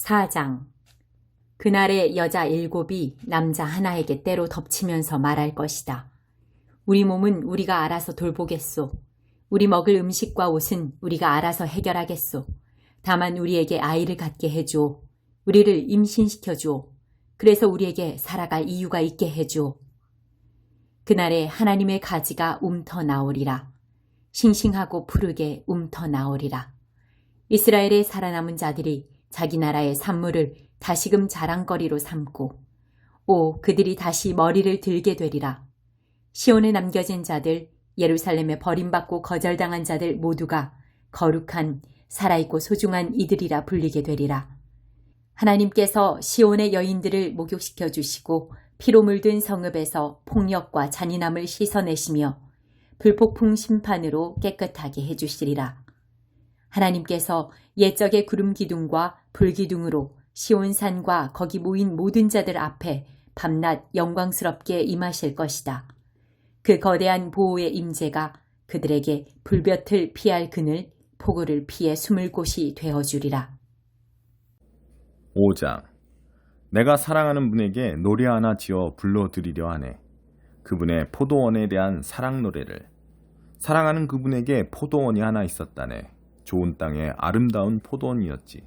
4장. 그날에 여자 7이 남자 하나에게 때로 덮치면서 말할 것이다. 우리 몸은 우리가 알아서 돌보겠소. 우리 먹을 음식과 옷은 우리가 알아서 해결하겠소. 다만 우리에게 아이를 갖게 해주오. 우리를 임신시켜주오. 그래서 우리에게 살아갈 이유가 있게 해주오. 그날에 하나님의 가지가 움터 나오리라. 싱싱하고 푸르게 움터 나오리라. 이스라엘의 살아남은 자들이 자기 나라의 산물을 다시금 자랑거리로 삼고 그들이 다시 머리를 들게 되리라. 시온에 남겨진 자들, 예루살렘에 버림받고 거절당한 자들 모두가 거룩한 살아있고 소중한 이들이라 불리게 되리라. 하나님께서 시온의 여인들을 목욕시켜 주시고 피로 물든 성읍에서 폭력과 잔인함을 씻어내시며 불폭풍 심판으로 깨끗하게 해주시리라. 하나님께서 옛적의 구름 기둥과 불 기둥으로 시온산과 거기 모인 모든 자들 앞에 밤낮 영광스럽게 임하실 것이다. 그 거대한 보호의 임재가 그들에게 불볕을 피할 그늘, 폭우를 피해 숨을 곳이 되어주리라. 5장. 내가 사랑하는 분에게 노래 하나 지어 불러드리려 하네. 그분의 포도원에 대한 사랑 노래를. 사랑하는 그분에게 포도원이 하나 있었다네. 좋은 땅에 아름다운 포도원이었지.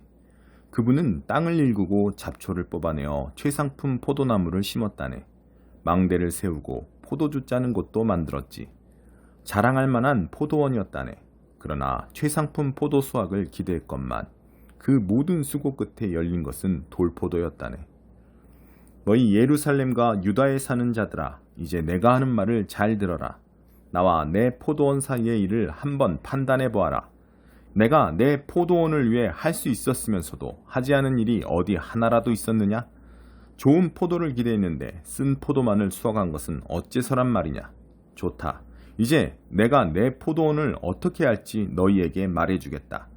그분은 땅을 일구고 잡초를 뽑아내어 최상품 포도나무를 심었다네. 망대를 세우고 포도주 짜는 곳도 만들었지. 자랑할 만한 포도원이었다네. 그러나 최상품 포도 수확을 기대했건만 그 모든 수고 끝에 열린 것은 돌포도였다네. 너희 예루살렘과 유다에 사는 자들아, 이제 내가 하는 말을 잘 들어라. 나와 내 포도원 사이의 일을 한번 판단해 보아라. 내가 내 포도원을 위해 할 수 있었으면서도 하지 않은 일이 어디 하나라도 있었느냐? 좋은 포도를 기대했는데 쓴 포도만을 수확한 것은 어째서란 말이냐? 좋다. 이제 내가 내 포도원을 어떻게 할지 너희에게 말해주겠다.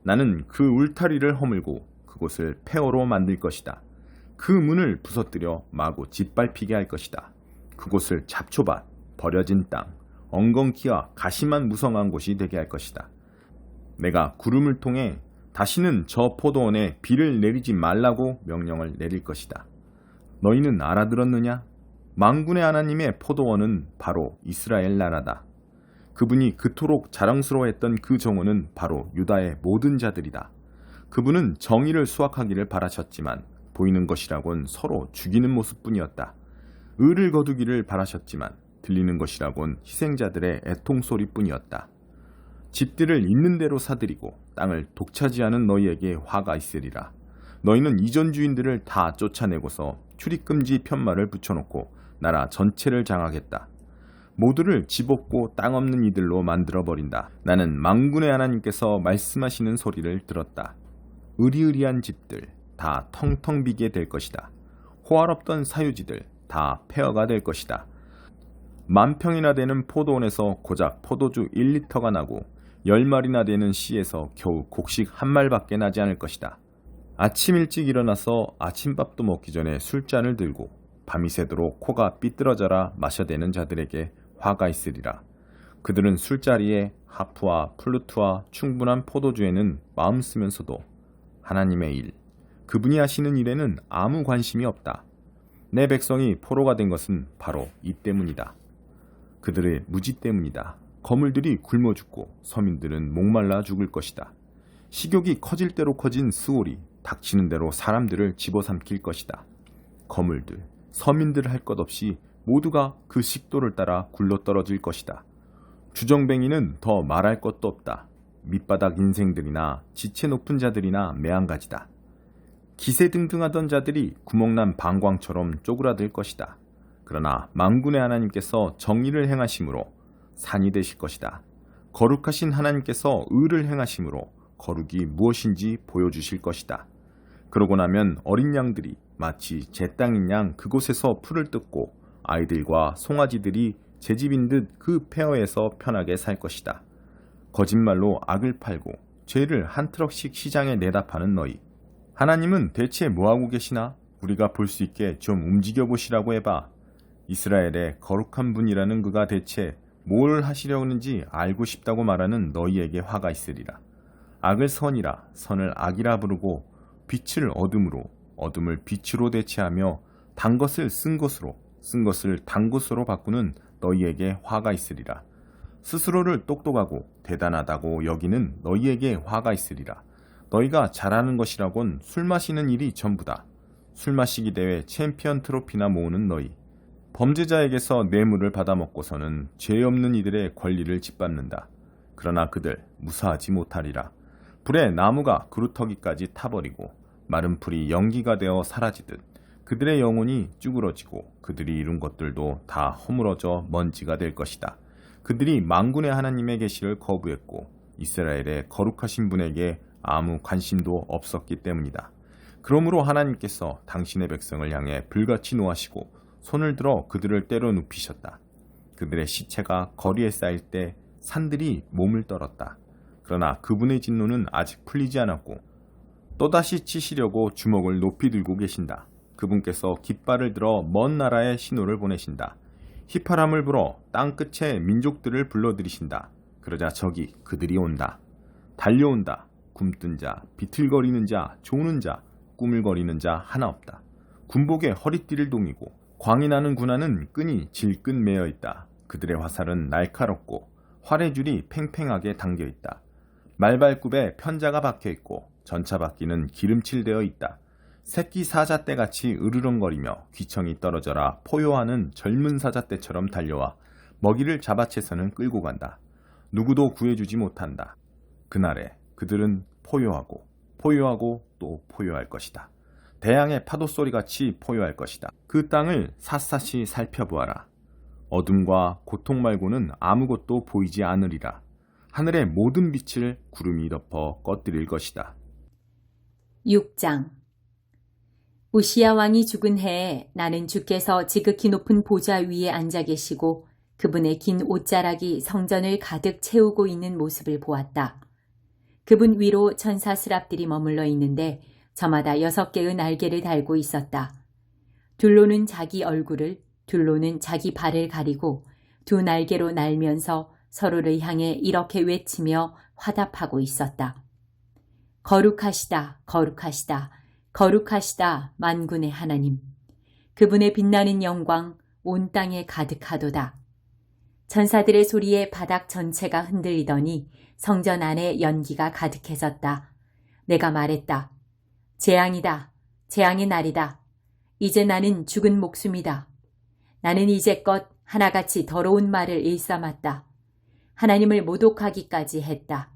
나는 그 울타리를 허물고 그곳을 폐허로 만들 것이다. 그 문을 부서뜨려 마구 짓밟히게 할 것이다. 그곳을 잡초밭, 버려진 땅, 엉겅퀴와 가시만 무성한 곳이 되게 할 것이다. 내가 구름을 통해 다시는 저 포도원에 비를 내리지 말라고 명령을 내릴 것이다. 너희는 알아들었느냐? 만군의 하나님의 포도원은 바로 이스라엘 나라다. 그분이 그토록 자랑스러워했던 그 정원은 바로 유다의 모든 자들이다. 그분은 정의를 수확하기를 바라셨지만 보이는 것이라곤 서로 죽이는 모습뿐이었다. 의를 거두기를 바라셨지만 들리는 것이라곤 희생자들의 애통소리뿐이었다. 집들을 있는 대로 사들이고 땅을 독차지하는 너희에게 화가 있으리라. 너희는 이전 주인들을 다 쫓아내고서 출입금지 편말을 붙여놓고 나라 전체를 장악했다. 모두를 집없고 땅 없는 이들로 만들어버린다. 나는 만군의 하나님께서 말씀하시는 소리를 들었다. 으리으리한 집들 다 텅텅 비게 될 것이다. 호화롭던 사유지들 다 폐허가 될 것이다. 10,000평이나 되는 포도원에서 고작 포도주 1리터가 나고 10마리나 되는 씨에서 겨우 곡식 1말밖에 나지 않을 것이다. 아침 일찍 일어나서 아침밥도 먹기 전에 술잔을 들고 밤이 새도록 코가 삐뚤어져라 마셔대는 자들에게 화가 있으리라. 그들은 술자리에 하프와 플루트와 충분한 포도주에는 마음 쓰면서도 하나님의 일, 그분이 하시는 일에는 아무 관심이 없다. 내 백성이 포로가 된 것은 바로 이 때문이다. 그들의 무지 때문이다. 거물들이 굶어 죽고 서민들은 목말라 죽을 것이다. 식욕이 커질 대로 커진 스올이 닥치는 대로 사람들을 집어삼킬 것이다. 거물들, 서민들 할 것 없이 모두가 그 식도를 따라 굴러떨어질 것이다. 주정뱅이는 더 말할 것도 없다. 밑바닥 인생들이나 지체 높은 자들이나 매한가지다. 기세등등하던 자들이 구멍난 방광처럼 쪼그라들 것이다. 그러나 만군의 하나님께서 정의를 행하심으로 산이 되실 것이다. 거룩하신 하나님께서 의를 행하심으로 거룩이 무엇인지 보여주실 것이다. 그러고 나면 어린 양들이 마치 제 땅인 양 그곳에서 풀을 뜯고 아이들과 송아지들이 제 집인 듯 그 폐허에서 편하게 살 것이다. 거짓말로 악을 팔고 죄를 한 트럭씩 시장에 내다 파는 너희. 하나님은 대체 뭐하고 계시나? 우리가 볼 수 있게 좀 움직여 보시라고 해봐. 이스라엘의 거룩한 분이라는 그가 대체 뭘 하시려는지 알고 싶다고 말하는 너희에게 화가 있으리라. 악을 선이라 선을 악이라 부르고 빛을 어둠으로, 어둠을 빛으로 대체하며 단 것을 쓴 것으로, 쓴 것을 단 것으로 바꾸는 너희에게 화가 있으리라. 스스로를 똑똑하고 대단하다고 여기는 너희에게 화가 있으리라. 너희가 잘하는 것이라곤 술 마시는 일이 전부다. 술 마시기 대회 챔피언 트로피나 모으는 너희. 범죄자에게서 뇌물을 받아먹고서는 죄 없는 이들의 권리를 짓밟는다. 그러나 그들 무사하지 못하리라. 불에 나무가 그루터기까지 타버리고 마른 풀이 연기가 되어 사라지듯 그들의 영혼이 쭈그러지고 그들이 이룬 것들도 다 허물어져 먼지가 될 것이다. 그들이 만군의 하나님의 계시를 거부했고 이스라엘의 거룩하신 분에게 아무 관심도 없었기 때문이다. 그러므로 하나님께서 당신의 백성을 향해 불같이 노하시고 손을 들어 그들을 때려 눕히셨다. 그들의 시체가 거리에 쌓일 때 산들이 몸을 떨었다. 그러나 그분의 진노는 아직 풀리지 않았고 또다시 치시려고 주먹을 높이 들고 계신다. 그분께서 깃발을 들어 먼 나라에 신호를 보내신다. 휘파람을 불어 땅끝에 민족들을 불러들이신다. 그러자 저기 그들이 온다. 달려온다. 굼뜬 자, 비틀거리는 자, 조는 자, 꾸물거리는 자 하나 없다. 군복에 허리띠를 동이고 광이 나는 군화는 끈이 질끈 매여 있다. 그들의 화살은 날카롭고 활의 줄이 팽팽하게 당겨 있다. 말발굽에 편자가 박혀 있고 전차바퀴는 기름칠되어 있다. 새끼 사자떼같이 으르렁거리며 귀청이 떨어져라 포효하는 젊은 사자떼처럼 달려와 먹이를 잡아채서는 끌고 간다. 누구도 구해주지 못한다. 그날에 그들은 포효하고 포효하고 또 포효할 것이다. 대양의 파도소리같이 포효할 것이다. 그 땅을 샅샅이 살펴보아라. 어둠과 고통 말고는 아무것도 보이지 않으리라. 하늘의 모든 빛을 구름이 덮어 꺼뜨릴 것이다. 6장. 우시야 왕이 죽은 해에 나는 주께서 지극히 높은 보좌 위에 앉아 계시고 그분의 긴 옷자락이 성전을 가득 채우고 있는 모습을 보았다. 그분 위로 천사 스랍들이 머물러 있는데 저마다 6개의 날개를 달고 있었다. 둘로는 자기 얼굴을, 둘로는 자기 발을 가리고 두 날개로 날면서 서로를 향해 이렇게 외치며 화답하고 있었다. 거룩하시다, 거룩하시다, 거룩하시다 만군의 하나님. 그분의 빛나는 영광 온 땅에 가득하도다. 천사들의 소리에 바닥 전체가 흔들리더니 성전 안에 연기가 가득해졌다. 내가 말했다. 재앙이다. 재앙의 날이다. 이제 나는 죽은 목숨이다. 나는 이제껏 하나같이 더러운 말을 일삼았다. 하나님을 모독하기까지 했다.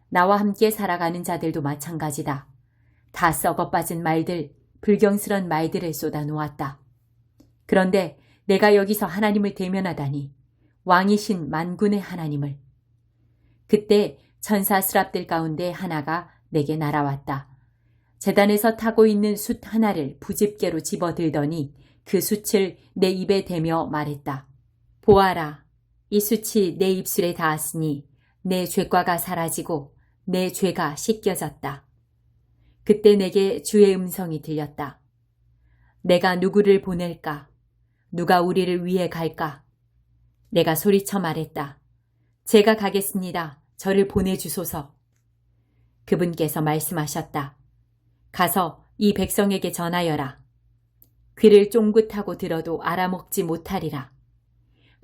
나와 함께 살아가는 자들도 마찬가지다. 다 썩어빠진 말들, 불경스런 말들을 쏟아놓았다. 그런데 내가 여기서 하나님을 대면하다니, 왕이신 만군의 하나님을. 그때 천사 스랍들 가운데 하나가 내게 날아왔다. 제단에서 타고 있는 숯 하나를 부집개로 집어들더니 그 숯을 내 입에 대며 말했다. 보아라, 이 숯이 내 입술에 닿았으니 내 죄과가 사라지고 내 죄가 씻겨졌다. 그때 내게 주의 음성이 들렸다. 내가 누구를 보낼까? 누가 우리를 위해 갈까? 내가 소리쳐 말했다. 제가 가겠습니다. 저를 보내주소서. 그분께서 말씀하셨다. 가서 이 백성에게 전하여라. 귀를 쫑긋하고 들어도 알아먹지 못하리라.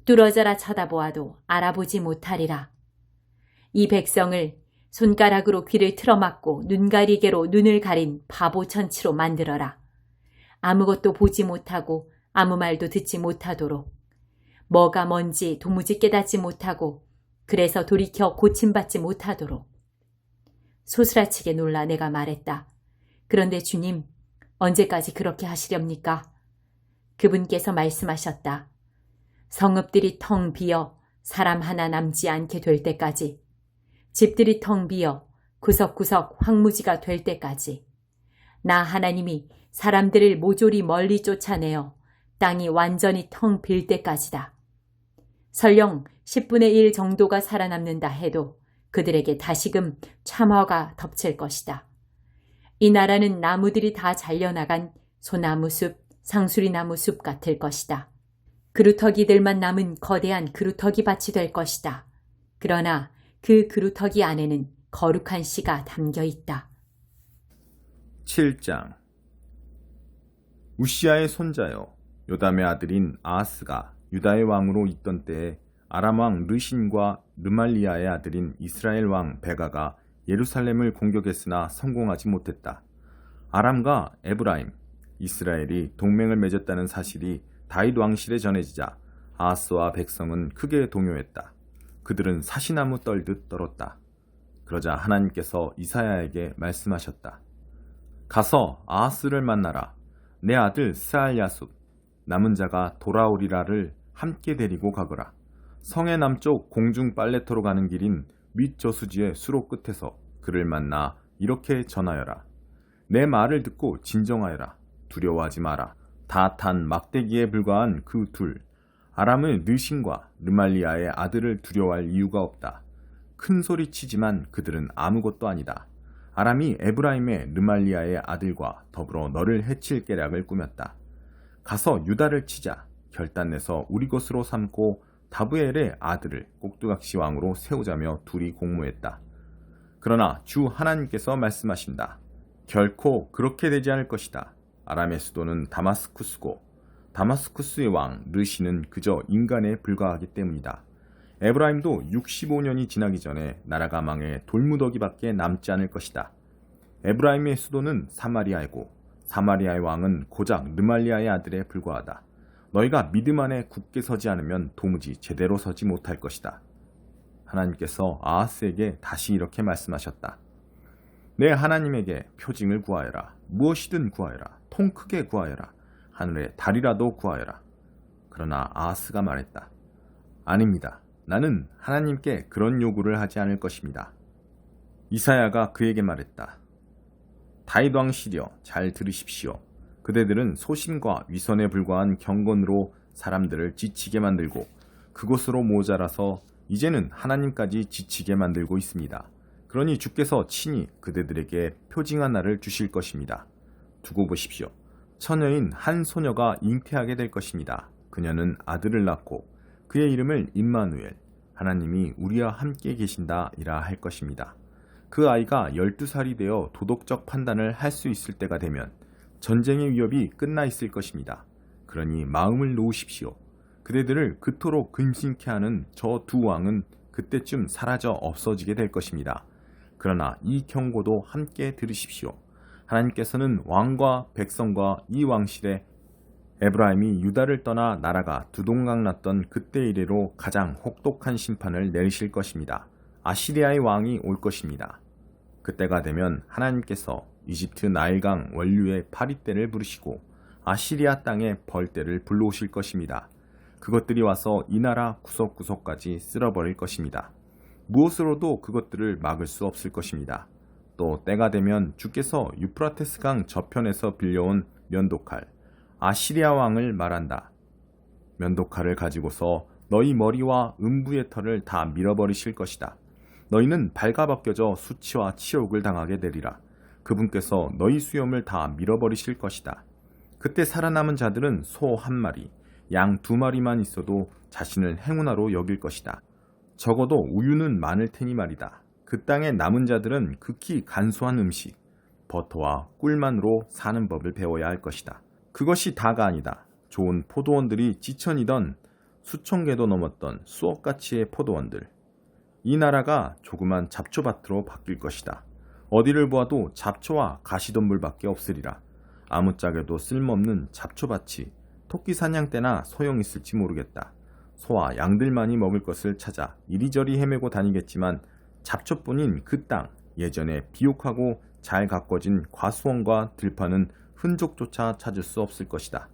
뚫어져라 쳐다보아도 알아보지 못하리라. 이 백성을 손가락으로 귀를 틀어막고 눈가리개로 눈을 가린 바보 천치로 만들어라. 아무것도 보지 못하고 아무 말도 듣지 못하도록. 뭐가 뭔지 도무지 깨닫지 못하고 그래서 돌이켜 고침받지 못하도록. 소스라치게 놀라 내가 말했다. 그런데 주님, 언제까지 그렇게 하시렵니까? 그분께서 말씀하셨다. 성읍들이 텅 비어 사람 하나 남지 않게 될 때까지, 집들이 텅 비어 구석구석 황무지가 될 때까지, 나 하나님이 사람들을 모조리 멀리 쫓아내어 땅이 완전히 텅 빌 때까지다. 설령 10분의 1 정도가 살아남는다 해도 그들에게 다시금 참화가 덮칠 것이다. 이 나라는 나무들이 다 잘려나간 소나무 숲, 상수리나무 숲 같을 것이다. 그루터기들만 남은 거대한 그루터기 밭이 될 것이다. 그러나 그 그루터기 안에는 거룩한 씨가 담겨 있다. 7장. 우시아의 손자여 요담의 아들인 아하스가 유다의 왕으로 있던 때에 아람 왕 르신과 르말리아의 아들인 이스라엘 왕 베가가 예루살렘을 공격했으나 성공하지 못했다. 아람과 에브라임, 이스라엘이 동맹을 맺었다는 사실이 다윗 왕실에 전해지자 아하스와 백성은 크게 동요했다. 그들은 사시나무 떨듯 떨었다. 그러자 하나님께서 이사야에게 말씀하셨다. 가서 아하스를 만나라. 내 아들 스알야숲, 남은 자가 돌아오리라를 함께 데리고 가거라. 성의 남쪽 공중 빨래터로 가는 길인 밑저수지의 수로 끝에서 그를 만나 이렇게 전하여라. 내 말을 듣고 진정하여라. 두려워하지 마라. 다 탄 막대기에 불과한 그 둘, 아람의 느신과 르말리아의 아들을 두려워할 이유가 없다. 큰 소리 치지만 그들은 아무것도 아니다. 아람이 에브라임의 르말리아의 아들과 더불어 너를 해칠 계략을 꾸몄다. 가서 유다를 치자. 결단내서 우리 것으로 삼고 다브엘의 아들을 꼭두각시 왕으로 세우자며 둘이 공모했다. 그러나 주 하나님께서 말씀하신다. 결코 그렇게 되지 않을 것이다. 아람의 수도는 다마스쿠스고 다마스쿠스의 왕 르시는 그저 인간에 불과하기 때문이다. 에브라임도 65년이 지나기 전에 나라가 망해 돌무더기밖에 남지 않을 것이다. 에브라임의 수도는 사마리아이고 사마리아의 왕은 고작 르말리아의 아들에 불과하다. 너희가 믿음 안에 굳게 서지 않으면 도무지 제대로 서지 못할 것이다. 하나님께서 아하스에게 다시 이렇게 말씀하셨다. 내 하나님에게 표징을 구하여라. 무엇이든 구하여라. 통 크게 구하여라. 하늘의 달이라도 구하여라. 그러나 아하스가 말했다. 아닙니다. 나는 하나님께 그런 요구를 하지 않을 것입니다. 이사야가 그에게 말했다. 다윗 왕시려 잘 들으십시오. 그대들은 소심과 위선에 불과한 경건으로 사람들을 지치게 만들고 그것으로 모자라서 이제는 하나님까지 지치게 만들고 있습니다. 그러니 주께서 친히 그대들에게 표징한 날을 주실 것입니다. 두고 보십시오. 처녀인 한 소녀가 잉태하게 될 것입니다. 그녀는 아들을 낳고 그의 이름을 임마누엘, 하나님이 우리와 함께 계신다 이라 할 것입니다. 그 아이가 12살이 되어 도덕적 판단을 할 수 있을 때가 되면 전쟁의 위협이 끝나 있을 것입니다. 그러니 마음을 놓으십시오. 그대들을 그토록 근심케 하는 저 두 왕은 그때쯤 사라져 없어지게 될 것입니다. 그러나 이 경고도 함께 들으십시오. 하나님께서는 왕과 백성과 이 왕실에 에브라임이 유다를 떠나 나라가 두동강 났던 그때 이래로 가장 혹독한 심판을 내리실 것입니다. 아시리아의 왕이 올 것입니다. 그때가 되면 하나님께서 이집트 나일강 원류의 파리떼를 부르시고 아시리아 땅의 벌떼를 불러오실 것입니다. 그것들이 와서 이 나라 구석구석까지 쓸어버릴 것입니다. 무엇으로도 그것들을 막을 수 없을 것입니다. 또 때가 되면 주께서 유프라테스강 저편에서 빌려온 면도칼, 아시리아 왕을 말한다. 면도칼을 가지고서 너희 머리와 음부의 털을 다 밀어버리실 것이다. 너희는 발가벗겨져 수치와 치욕을 당하게 되리라. 그분께서 너희 수염을 다 밀어버리실 것이다. 그때 살아남은 자들은 소 한 마리, 양 2마리만 있어도 자신을 행운아로 여길 것이다. 적어도 우유는 많을 테니 말이다. 그 땅의 남은 자들은 극히 간소한 음식, 버터와 꿀만으로 사는 법을 배워야 할 것이다. 그것이 다가 아니다. 좋은 포도원들이 지천이던 수천 개도 넘었던 수억 가치의 포도원들. 이 나라가 조그만 잡초밭으로 바뀔 것이다. 어디를 보아도 잡초와 가시덤불밖에 없으리라. 아무짝에도 쓸모없는 잡초밭이 토끼 사냥 때나 소용있을지 모르겠다. 소와 양들만이 먹을 것을 찾아 이리저리 헤매고 다니겠지만 잡초뿐인 그 땅, 예전에 비옥하고 잘 가꿔진 과수원과 들판은 흔적조차 찾을 수 없을 것이다.